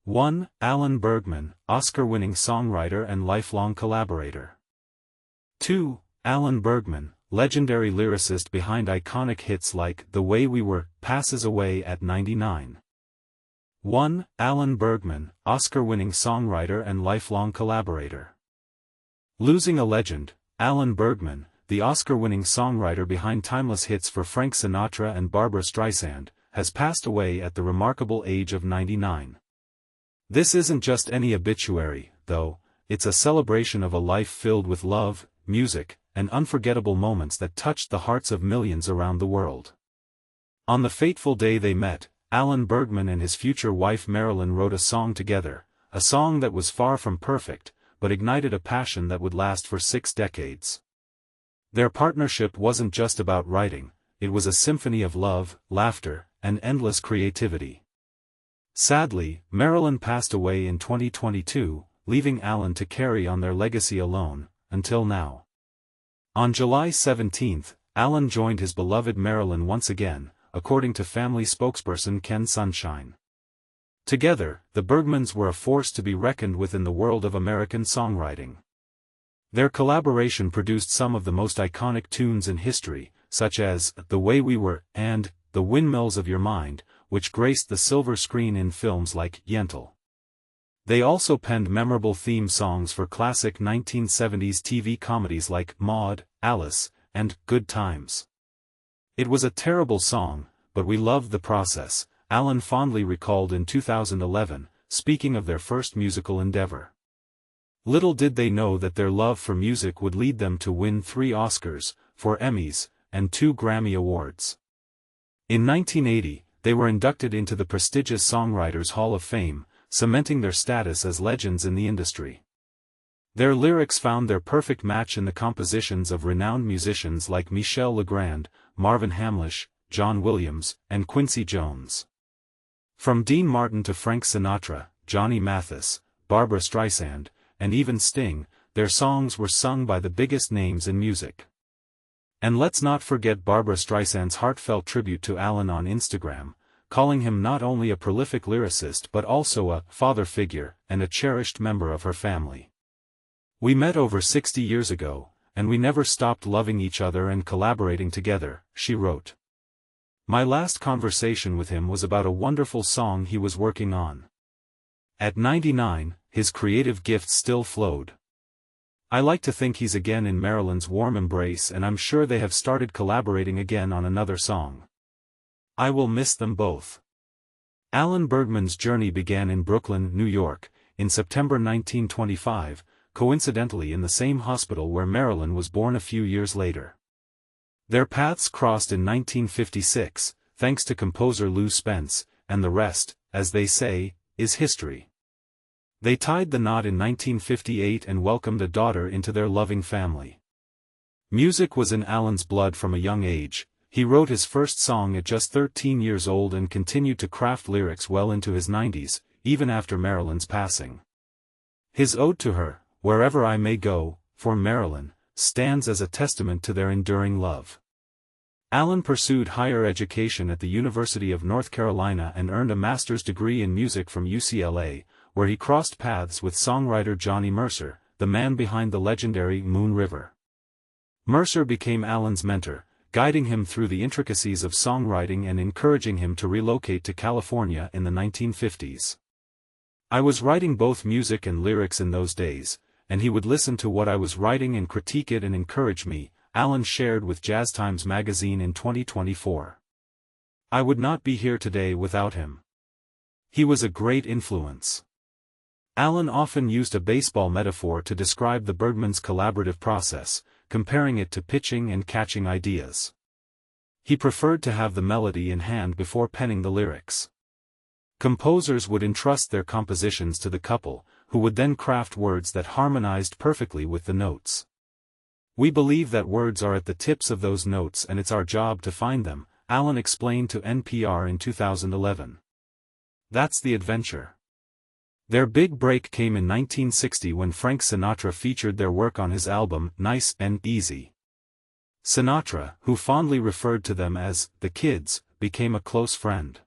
1. Alan Bergman, Oscar-winning songwriter and lifelong collaborator. 2. Alan Bergman, legendary lyricist behind iconic hits like The Way We Were, passes away at 99. 1. Alan Bergman, Oscar-winning songwriter and lifelong collaborator. Losing a legend, Alan Bergman, the Oscar-winning songwriter behind timeless hits for Frank Sinatra and Barbra Streisand, has passed away at the remarkable age of 99. This isn't just any obituary, though, it's a celebration of a life filled with love, music, and unforgettable moments that touched the hearts of millions around the world. On the fateful day they met, Alan Bergman and his future wife Marilyn wrote a song together, a song that was far from perfect, but ignited a passion that would last for 6 decades. Their partnership wasn't just about writing, it was a symphony of love, laughter, and endless creativity. Sadly, Marilyn passed away in 2022, leaving Alan to carry on their legacy alone, until now. On July 17, Alan joined his beloved Marilyn once again, according to family spokesperson Ken Sunshine. Together, the Bergmans were a force to be reckoned with in the world of American songwriting. Their collaboration produced some of the most iconic tunes in history, such as The Way We Were and The Windmills of Your Mind, which graced the silver screen in films like Yentl. They also penned memorable theme songs for classic 1970s TV comedies like Maude, Alice, and Good Times. It was a terrible song, but we loved the process, Alan fondly recalled in 2011, speaking of their first musical endeavor. Little did they know that their love for music would lead them to win 3 Oscars, 4 Emmys, and 2 Grammy Awards. In 1980, they were inducted into the prestigious Songwriters Hall of Fame, cementing their status as legends in the industry. Their lyrics found their perfect match in the compositions of renowned musicians like Michel Legrand, Marvin Hamlisch, John Williams, and Quincy Jones. From Dean Martin to Frank Sinatra, Johnny Mathis, Barbra Streisand, and even Sting, their songs were sung by the biggest names in music. And let's not forget Barbra Streisand's heartfelt tribute to Alan on Instagram, calling him not only a prolific lyricist but also a father figure and a cherished member of her family. "We met over 60 years ago, and we never stopped loving each other and collaborating together," she wrote. "My last conversation with him was about a wonderful song he was working on." At 99, his creative gifts still flowed. I like to think he's again in Marilyn's warm embrace, and I'm sure they have started collaborating again on another song. I will miss them both. Alan Bergman's journey began in Brooklyn, New York, in September 1925, coincidentally in the same hospital where Marilyn was born a few years later. Their paths crossed in 1956, thanks to composer Lou Spence, and the rest, as they say, is history. They tied the knot in 1958 and welcomed a daughter into their loving family. Music was in Alan's blood from a young age. He wrote his first song at just 13 years old and continued to craft lyrics well into his 90s, even after Marilyn's passing. His ode to her, "Wherever I May Go," for Marilyn, stands as a testament to their enduring love. Alan pursued higher education at the University of North Carolina and earned a master's degree in music from UCLA, where he crossed paths with songwriter Johnny Mercer, the man behind the legendary Moon River. Mercer became Alan's mentor, guiding him through the intricacies of songwriting and encouraging him to relocate to California in the 1950s. "I was writing both music and lyrics in those days, and he would listen to what I was writing and critique it and encourage me," Alan shared with Jazz Times magazine in 2024. "I would not be here today without him. He was a great influence." Alan often used a baseball metaphor to describe the Bergmans' collaborative process, comparing it to pitching and catching ideas. He preferred to have the melody in hand before penning the lyrics. Composers would entrust their compositions to the couple, who would then craft words that harmonized perfectly with the notes. "We believe that words are at the tips of those notes and it's our job to find them," Alan explained to NPR in 2011. That's the adventure. Their big break came in 1960 when Frank Sinatra featured their work on his album Nice and Easy. Sinatra, who fondly referred to them as the Kids, became a close friend.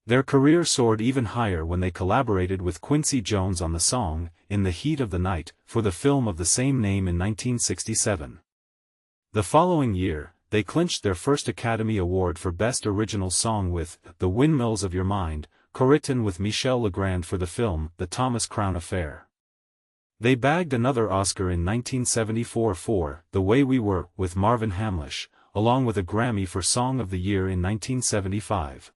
Their career soared even higher when they collaborated with Quincy Jones on the song, In the Heat of the Night, for the film of the same name in 1967. The following year, they clinched their first Academy Award for Best Original Song with The Windmills of Your Mind, co-written with Michel Legrand for the film The Thomas Crown Affair. They bagged another Oscar in 1974 for The Way We Were with Marvin Hamlisch, along with a Grammy for Song of the Year in 1975.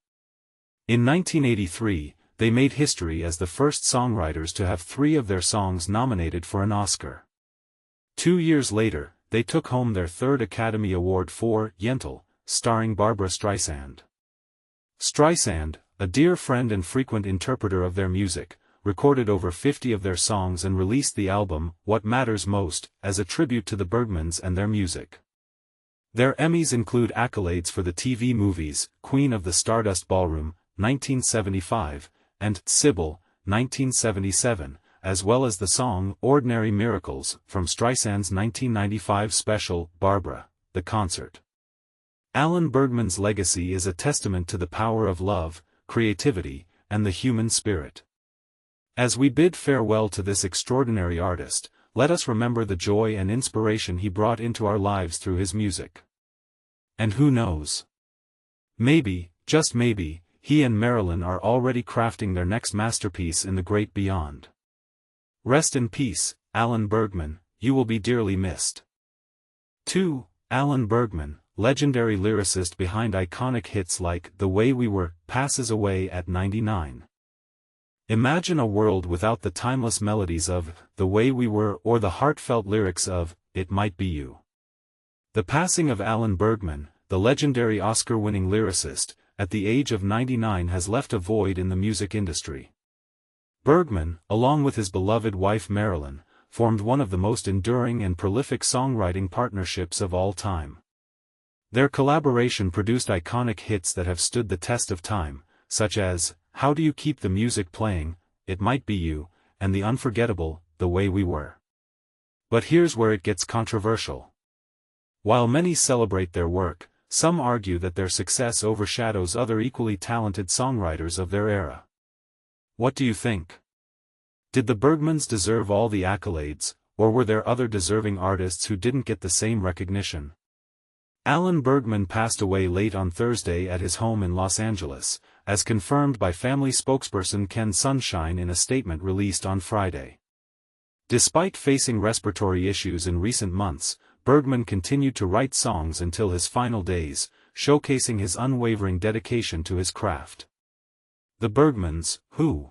In 1983, they made history as the first songwriters to have 3 of their songs nominated for an Oscar. 2 years later, they took home their 3rd Academy Award for Yentl, starring Barbra Streisand. Streisand, a dear friend and frequent interpreter of their music, recorded over 50 of their songs and released the album, What Matters Most, as a tribute to the Bergmans and their music. Their Emmys include accolades for the TV movies, Queen of the Stardust Ballroom, 1975, and Sybil, 1977, as well as the song Ordinary Miracles from Streisand's 1995 special, Barbra, the Concert. Alan Bergman's legacy is a testament to the power of love, creativity, and the human spirit. As we bid farewell to this extraordinary artist, let us remember the joy and inspiration he brought into our lives through his music. And who knows? Maybe, just maybe, he and Marilyn are already crafting their next masterpiece in the great beyond. Rest in peace, Alan Bergman, you will be dearly missed. 2. Alan Bergman, legendary lyricist behind iconic hits like The Way We Were, passes away at 99. Imagine a world without the timeless melodies of The Way We Were or the heartfelt lyrics of It Might Be You. The passing of Alan Bergman, the legendary Oscar-winning lyricist, at the age of 99 has left a void in the music industry. Bergman, along with his beloved wife Marilyn, formed one of the most enduring and prolific songwriting partnerships of all time. Their collaboration produced iconic hits that have stood the test of time, such as How Do You Keep the Music Playing, It Might Be You, and the unforgettable The Way We Were. But here's where it gets controversial. While many celebrate their work, some argue that their success overshadows other equally talented songwriters of their era. What do you think? Did the Bergmans deserve all the accolades, or were there other deserving artists who didn't get the same recognition? Alan Bergman passed away late on Thursday at his home in Los Angeles, as confirmed by family spokesperson Ken Sunshine in a statement released on Friday. Despite facing respiratory issues in recent months, Bergman continued to write songs until his final days, showcasing his unwavering dedication to his craft. The Bergmans, who